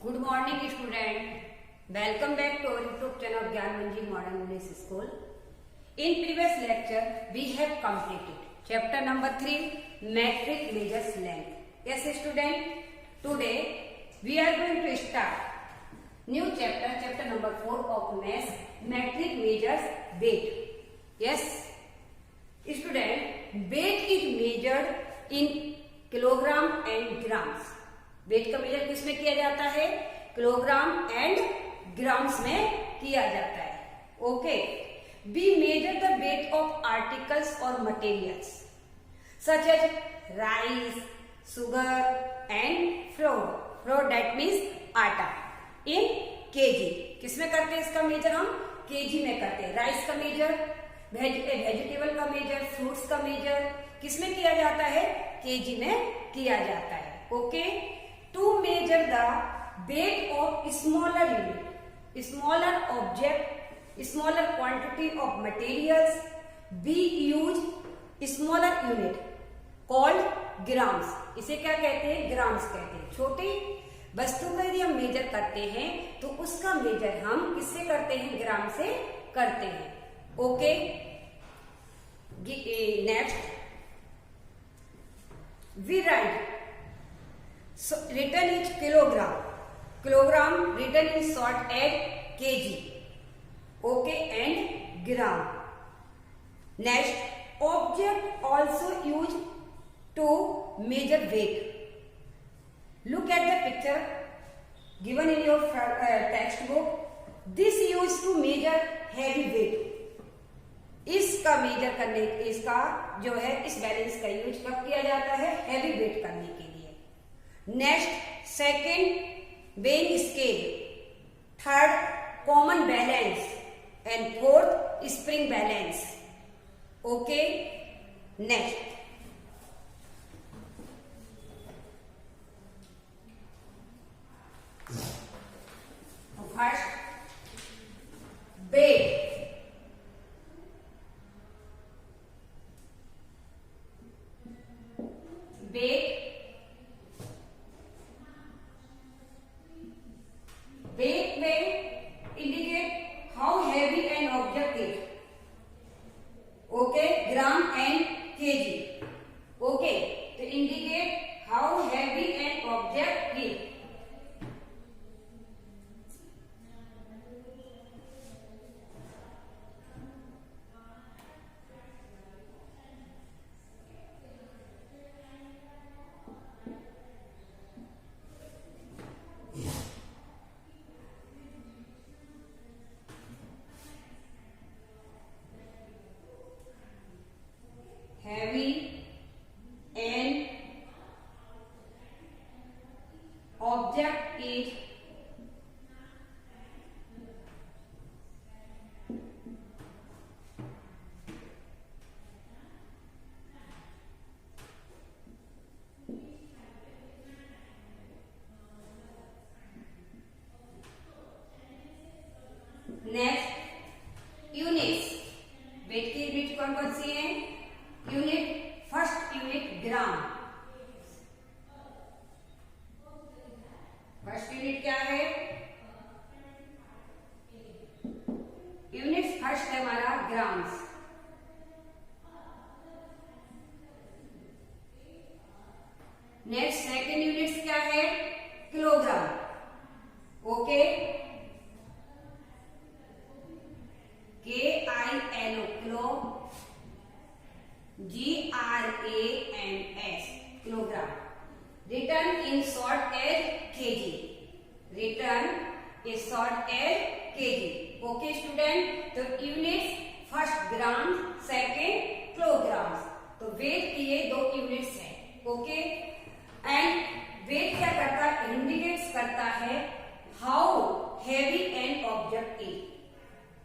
Good morning student. Welcome back to our YouTube channel Gyan Manji Modern English School. In previous lecture we have completed chapter number 3 metric measures length. Yes student, today we are going to start new chapter number 4 of maths, metric measures weight. Yes student, weight is measured in kilogram and grams. Weight का measure किस में किया जाता है? Kilogram and grams में किया जाता है. Okay. We measure the weight of articles और materials such as rice, sugar and flour that means atta in KG. किस में करते हैं इसका मेजर? हम केजी में करते हैं. राइस का मेजर, वेजिटेबल का मेजर, फ्रूट्स का मेजर किस में किया जाता है? केजी में किया जाता है. Okay. To measure the weight of smaller unit, smaller object, smaller quantity of materials, we use smaller unit called grams. इसे क्या कहते हैं? ग्राम्स कहते हैं. छोटी वस्तु का यदि हम मेजर करते हैं तो उसका मेजर हम किससे करते हैं? ग्राम से करते हैं. Okay. Next we write. So written is kilogram. Kilogram written in short as kg. Okay, and gram. Next, object also used to measure weight. Look at the picture given in your textbook. This used to measure heavy weight. इसका major करने, इसका जो है इस balance का use कब किया जाता है? हैवी वेट करने के लिए. Next, second weighing scale, third common balance and fourth spring balance. Okay. Next, first weight. Weight may indicate how heavy an object is. Okay, gram and kg. Okay, to indicate how heavy an object is. Heavy an object is next, units. Weight की unit कौन कौन सी है? Unit, first unit gram. First unit क्या है? Unit first है हमारा grams. Next, second unit क्या है? Kilogram. Okay. KILO, kilo, GRAMS, kilogram. Written in short as kg. Written is short as kg. Okay student, तो यूनिट्स फर्स्ट ग्राम, second kilograms. तो wait की ये दो यूनिट्स है. ओके. एंड वेट क्या करता है? इंडिकेट्स करता है how heavy an object is.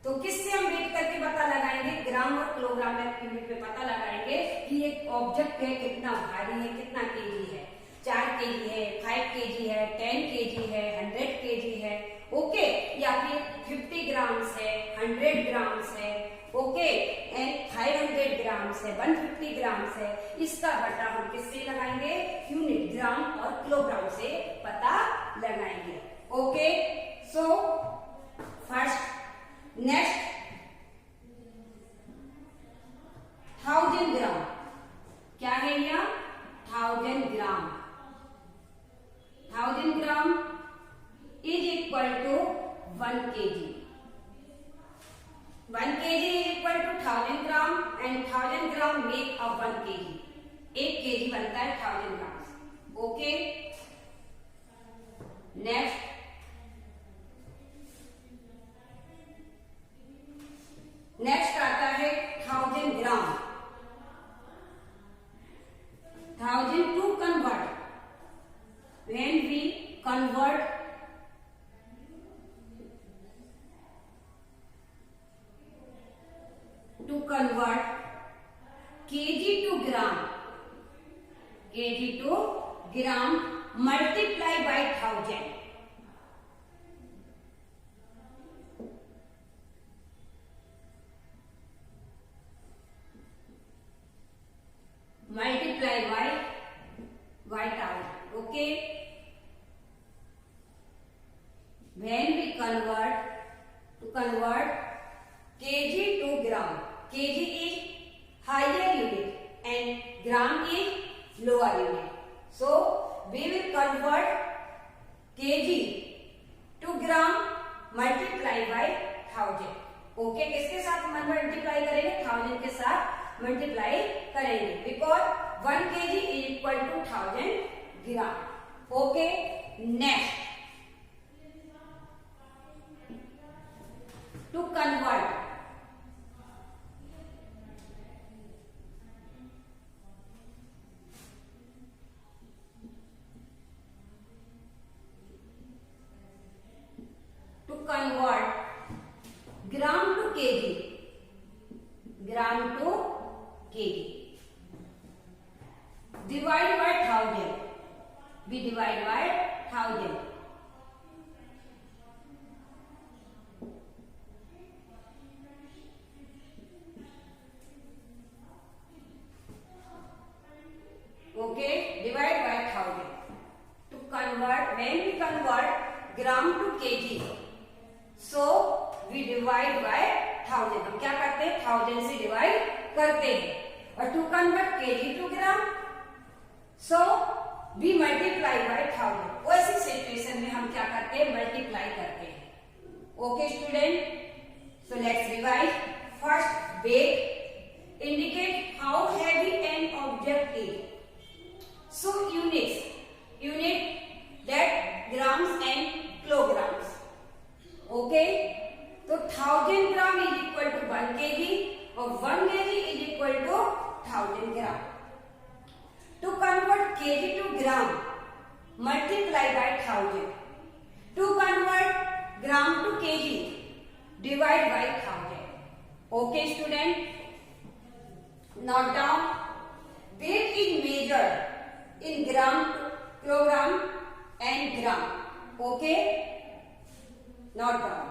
तो किससे हम वेट करके पता लगाएंगे? ग्राम और किलोग्राम में यूनिट पे पता लगाएंगे कि एक ऑब्जेक्ट है कितना भारी है, कितना केजी है. 4 केजी है, 5 केजी है, 10 केजी है, 100 केजी है. ओके. या फिर 50 ग्राम्स है, 100 ग्राम्स है. ओके. एंड 500 ग्राम्स है, 150 ग्राम्स है. इसका पता हम किससे लगाएंगे? यूनिट ग्राम और किलोग्राम से पता लगाएंगे. Okay, so first, next 1000 gram, क्या है यहाँ 1000 gram, 1000 gram is equal to 1 kg, 1 kg is equal to 1000 gram and 1000 gram make a 1 kg, 1 kg बनता है 1000 ग्राम। ओके, नेक्स्ट आता है 1000 gram, 1000 to convert, when we convert kg to gram, kg to gram multiply by 1000, multiply by 1000, okay, when we convert kg to gram, kg is higher unit and gram is lower unit, so we will convert kg to gram multiply by 1000, okay, किसके साथ multiply करेंगे 1000 के साथ multiply करेंगे, because 1 kg is equal to 1000 gram. Okay, next to convert gram to KG, gram to KG, divide by 1000, we divide by 1000, okay, divide by 1000 to convert, when we convert gram to kg, so we divide by 1000, हम क्या करते हैं 1000 से divide करते हैं, और to convert kg to gram, so we multiply by 1000, वैसी situation में हम क्या करते हैं मल्टीप्लाई करते हैं। Okay student, so let's revise. First, weight indicate how heavy an object is, so unit that grams and kilograms. Okay, तो 1000 gram is equal to 1 kg और 1 kg is equal to 1000 gram. To convert kg to gram multiply by 1000, to convert gram to kg divide by 1000। Okay student, note down, weight is measured in gram, kilogram and gram. Okay, note down.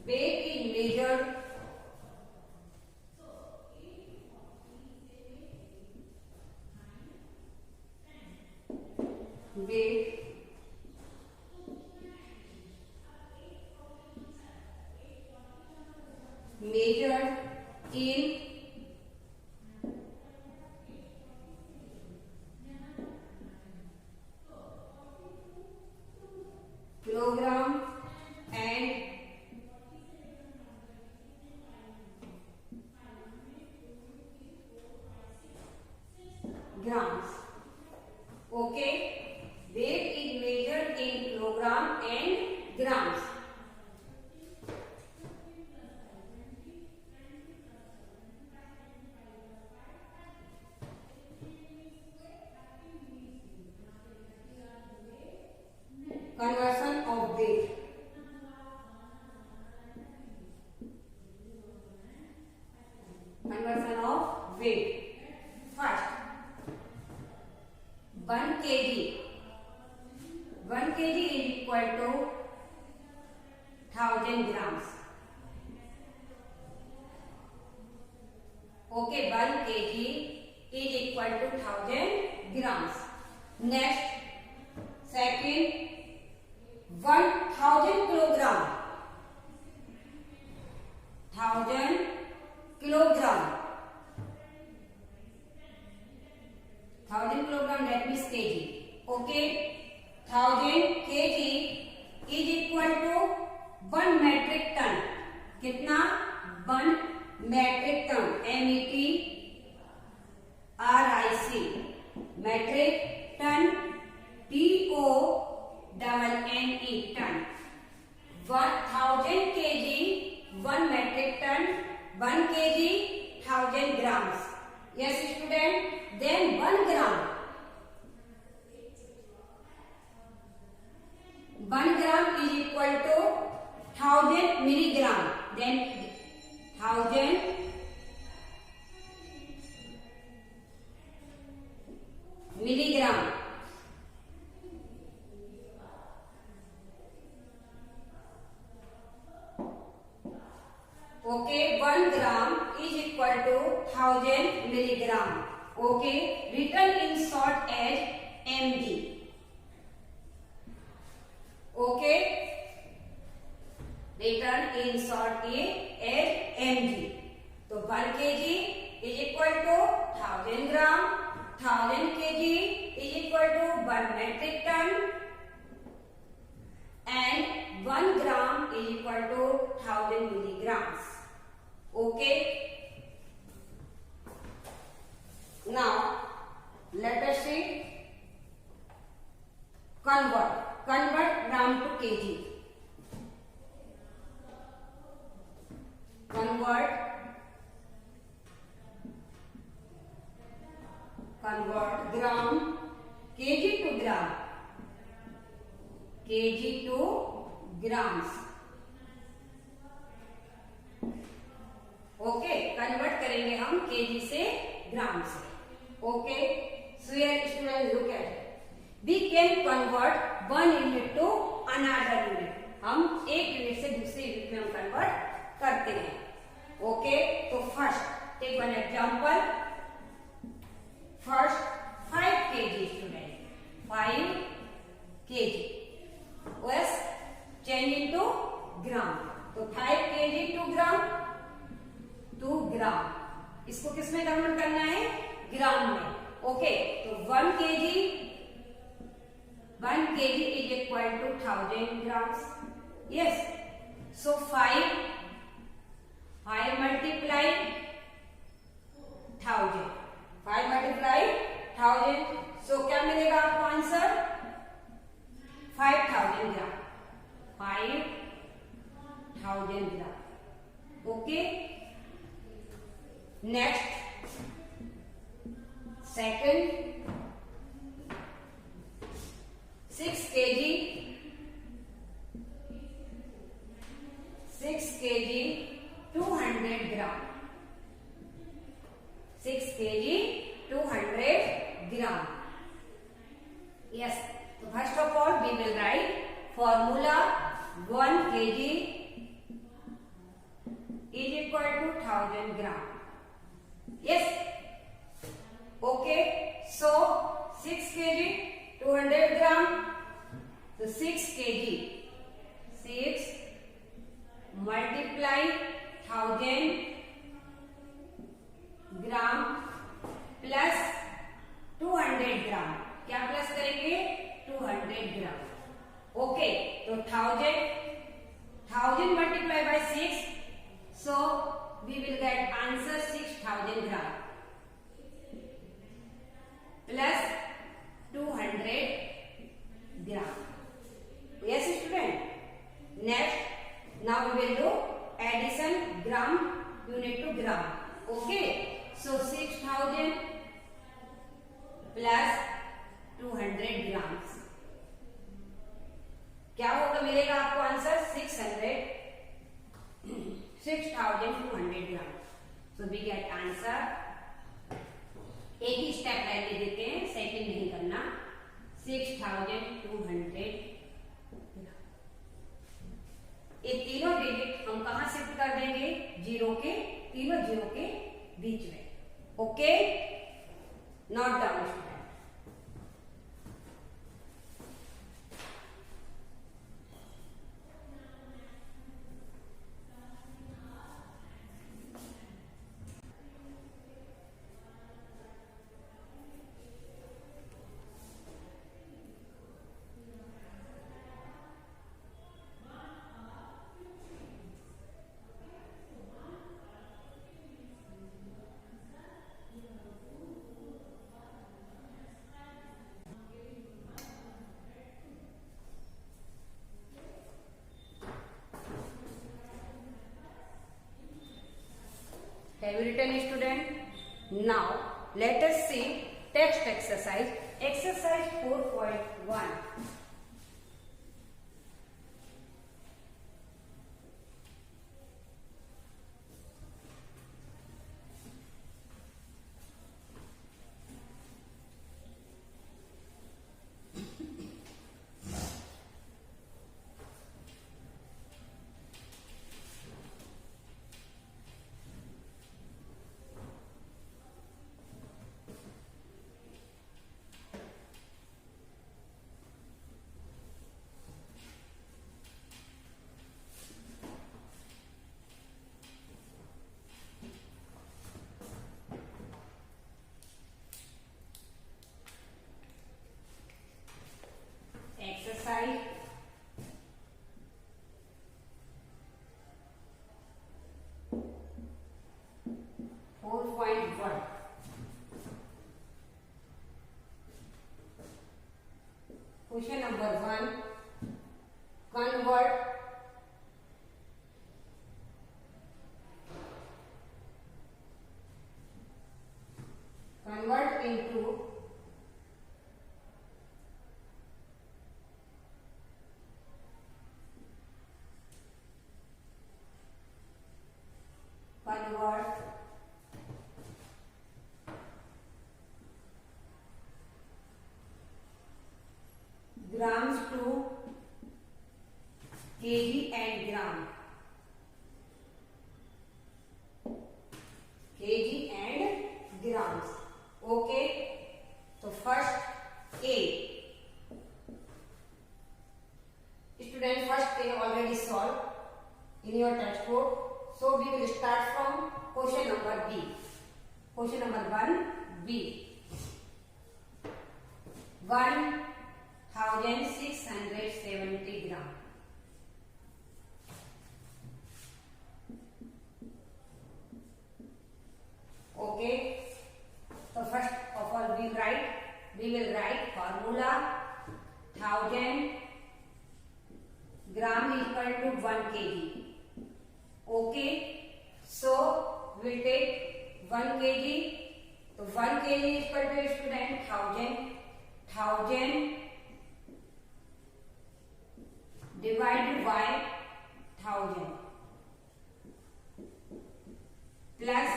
Weight is measured in grams. Okay, weight is measured in kilogram and grams. Conversion of weight. Conversion of weight. First, 1 kg. 1 kg is equal to 1000 grams. Okay, 1 kg is equal to 1000 grams. Next, second, 1000 kilogram. 1000 kilogram. 1000 kilogram, that means kg. Okay, 1000 kg is equal to 1 metric ton. कितना? 1 metric ton. METRIC. metric ton. TONNE ton. 1000 kg 1 metric ton. 1 kg 1000 grams. Yes, student. Then 1 gram. 1 gram is equal to 1000 milligram. Then 1000 milligram. Okay, 1 gram is equal to 1000 milligram. Okay, written in short as mg. Okay, written in short as mg. So 1 kg is equal to 1000 gram. 1000 kg is equal to 1 metric ton. And 1 gram is equal to 1000 milligrams. Okay. Now let us see. Convert gram to kg. Convert gram, kg to gram. kg to grams. Okay, convert करेंगे हम kg से ग्राम से. Okay, so here students look at it. We can convert one unit to another unit. हम एक unit से दूसरे unit में हम कन्वर्ट करते हैं. ओके, तो first take one example. First 5 kg student. 5 kg. Yes, change into gram. तो 5 kg to gram. 2 ग्राम. इसको किस में कन्वर्ट करना है? ग्राम में. ओके, तो 1 kg is equal to 1000 grams. Yes, so 5 multiply 1000. 5 multiply 1000. So क्या मिलेगा आपको answer? 5000 gram. 5000 gram. Okay, next second 6 kg 200 gram. 6 kg 200 gram. Yes, so first of all we will write formula. 1 kg is equal to 1000 gram. Yes. Okay. So 6 kg 200 gram. So 6 kg. 6 multiply 1000 gram plus 200 gram. क्या plus करेंगे? 200 gram. Okay. तो 1000 multiply by 6. So we will get answer 6000 gram. So we get answer. एक ही step पहले देते हैं, second नहीं करना। 6200। ये तीनों डिजिट हम कहां शिफ्ट कर देंगे? जीरो के, तीनों जीरो के बीच में। Okay, note down student. Have you written, student? Now let us see text exercise. Exercise 4.1. Exercise 4.1. Question number 1. Convert into grams to kg and gram. kg and grams. Okay, so first A. Student, first A already solved in your textbook. So we will start from question number B. Question number 1B. 1670 gram. Okay, so first of all we will write formula. 1000 gram equal to 1 kg. Okay, so we will take 1 kg. So 1 kg is equal to, student, 1000 divided by 1000 plus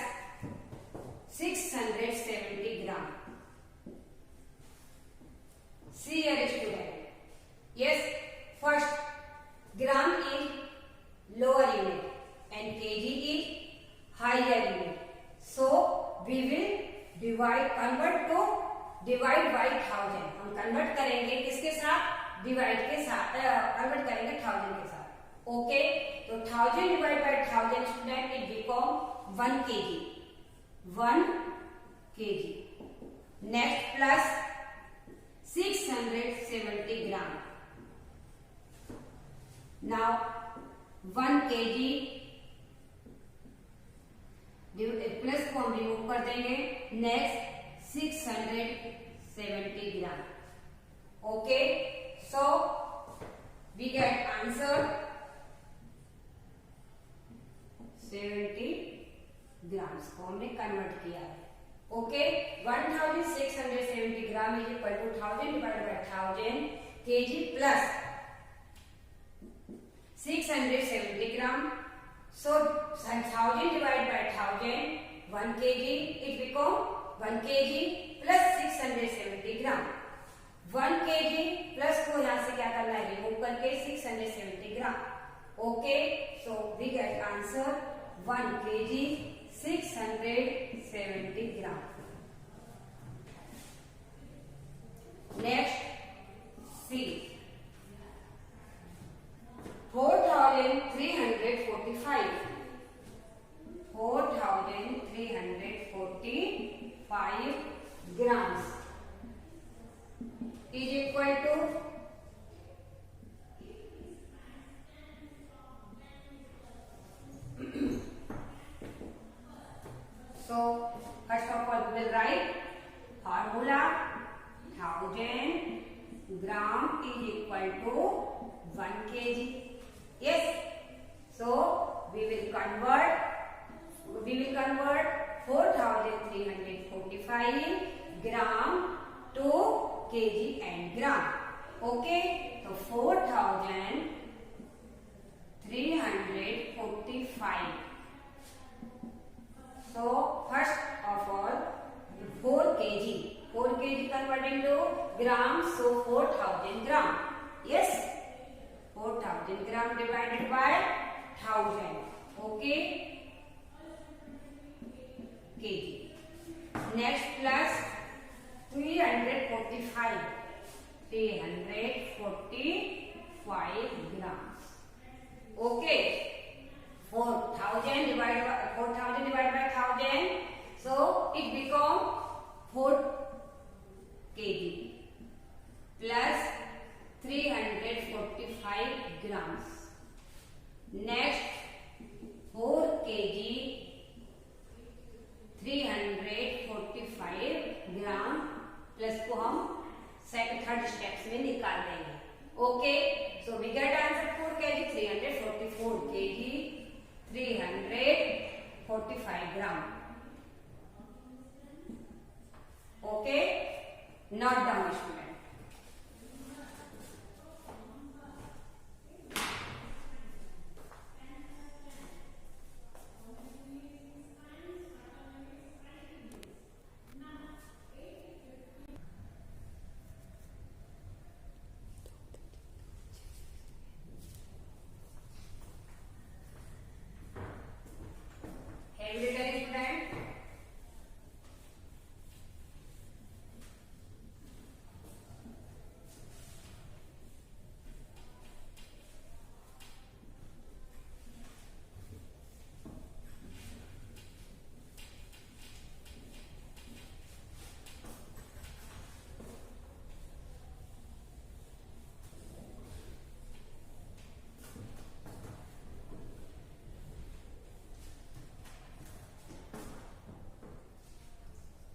670 gram. See here, student. Yes, first gram is lower unit and kg is higher unit. So we will convert by 1000. हम convert करेंगे किसके साथ? Divide के साथ, convert करेंगे 1000 के साथ. Okay, तो 1000 divide by 1000 student it become 1 kg. 1 kg. Next plus 670 gram. Now 1 kg plus को हम रिमूव कर देंगे. Next 670 gram. Okay, so we get answer 70 grams को हमने कन्वर्ट किया है. Okay, 1670 gram is equal to 1000 divided by 1000 kg plus 670 gram. So 1000 divided by 1000 1 kg, it become 1 kg plus 670 gram. 1 kg plus को यहाँ से क्या करना है, रिमूव करके 670 gram. Okay, so we get answer 1 kg 670 gram. Next C 4345 grams is equal to so first of all we will write formula 1000 gram is equal to 1 kg. Yes, so we will convert 4345 gram to kg and gram. Okay, so 4345. So first of all 4 kg converting to grams, so 4000 gram. Yes, 4000 gram divided by 1000. Okay, kg. Next plus 345 grams. Okay, 4000 divided by 1000, so it become 4 kg plus 345 grams. Next 4 kg 345 gram plus को हम third steps में निकाल देंगे. Okay, so we get answer 4 kg 344 kg 345 gram. Okay, not down student.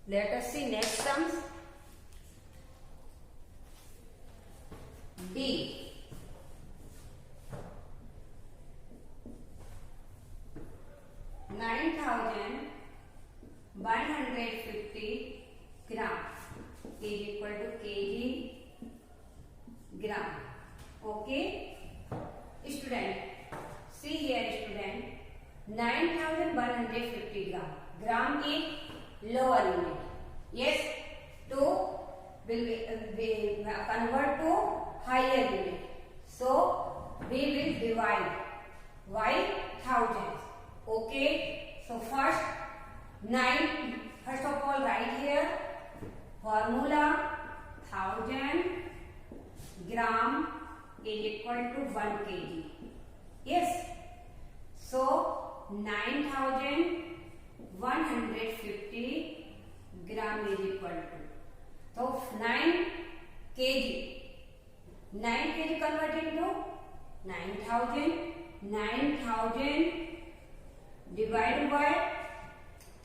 Let us see next sums. D. 9150 gram is equal to kg gram. Okay, student, see here student, 9150 gram. Gram is lower unit. Yes, to will convert to higher unit. So we will divide by thousands. Okay, so first of all write here formula 1000 gram is equal to 1 kg. Yes, so 9150 gram is equal to, so 9 kg converted to 9000 divided by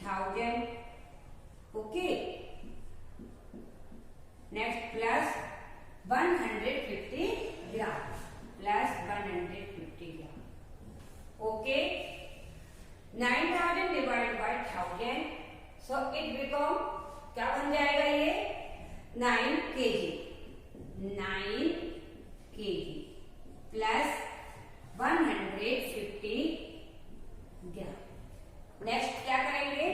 1000. Okay, next plus 150 gram plus 150 gram. Okay, 9000 divided by 1000, so it become क्या बन जाएगा ये 9 kg plus 150 ग्राम. Next क्या करेंगे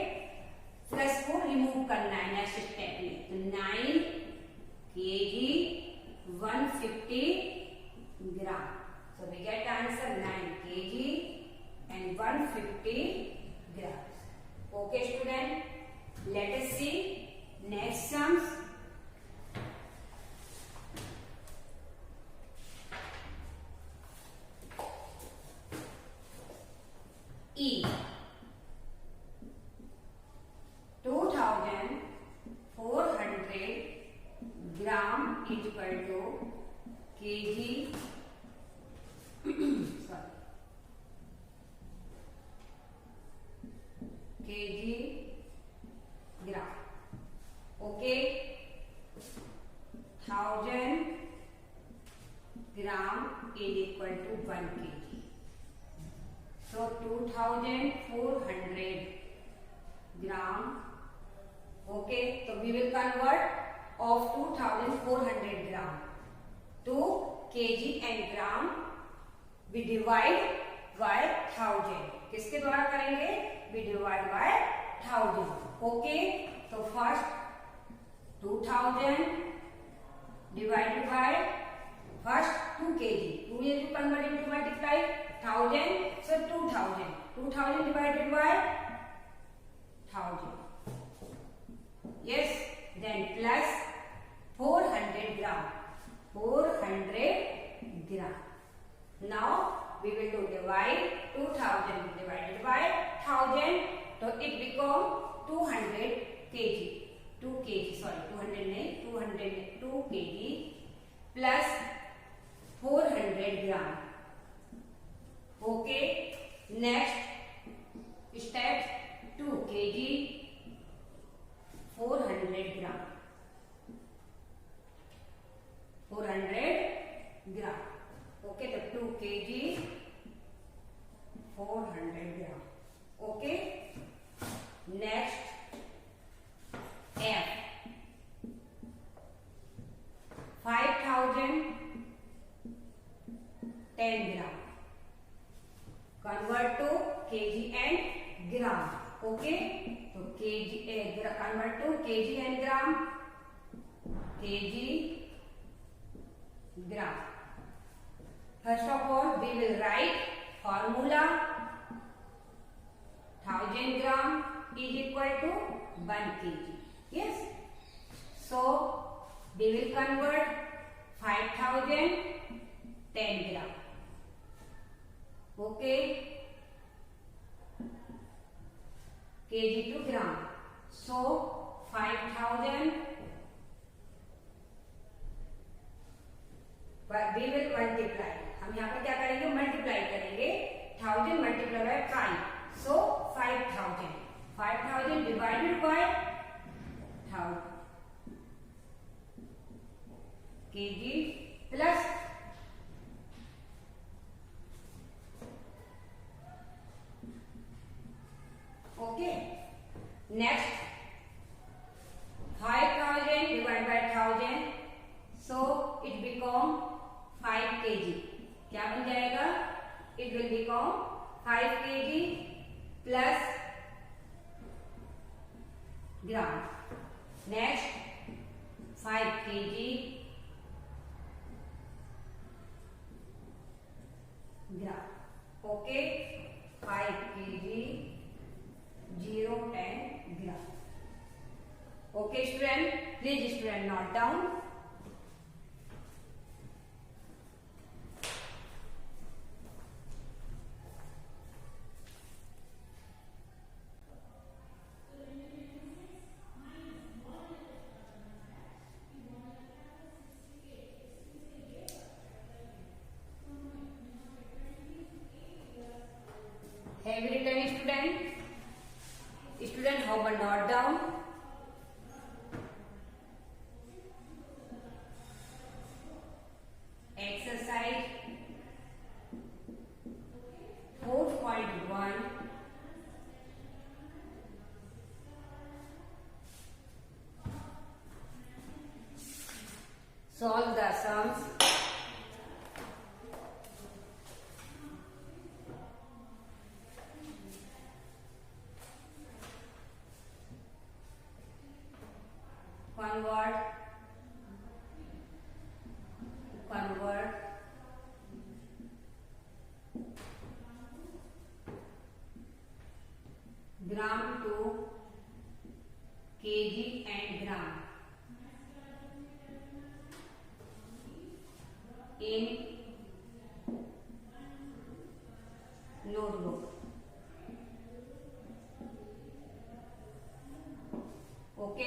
sums E 2400 gram is equal to kg sorry kg gram. Okay, 1000 gram is equal to 1 kg. So 2400 gram. Okay, so we will convert of 2400 gram to kg and gram. We divide by 1000. किसके द्वारा करेंगे? We divide by 1000. Okay, so first 2000 divided by first 2 kg. 2 is to convert into multiply 1000. So 2000. 2000 divided by 1000. Yes. Then plus 400 gram. 400 gram. Now we will do divide 2000 divided by 1000. So it become 200 kg. 2 kg. Sorry, 200 2 kg plus 400 gram. Okay. Next step 2 kg 400 gram. 400 gram. Okay, the 2 kg 400 gram. Okay. Next F 5000 10 gram. Convert to kg and gram. Okay, so kg convert to kg and gram. Kg gram. First of all, we will write formula. 1000 gram is equal to 1 kg. Yes. So we will convert 5000 10 gram. Okay. kg to gram. So 5000 we will multiply. हम यहाँ पर क्या करेंगे? Multiply करेंगे. 1000 multiplied by 5. So 5000. 5000 divided by 1000 kg plus okay. Next 5000 divided by 1000. So it become 5 kg. क्या बन जाएगा? It will become 5 kg plus gram. Next 5 kg gram. Okay, 5 kg 010 gram. Okay, student. Please, student, note down. Have you written, student? Student, how about note down? Exercise 4.1. Solve the sums. Convert gram to kg and gram.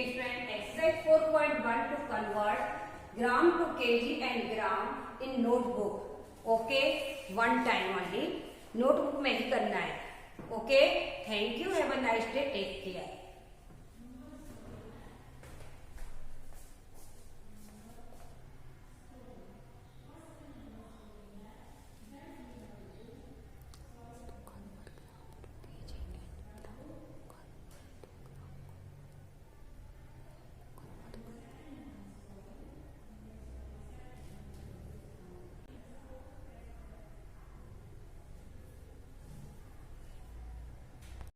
Student, exercise 4.1 to convert gram to KG and gram in notebook. Okay, one time only, notebook में ही करना है। Okay, thank you, have a nice day, take care.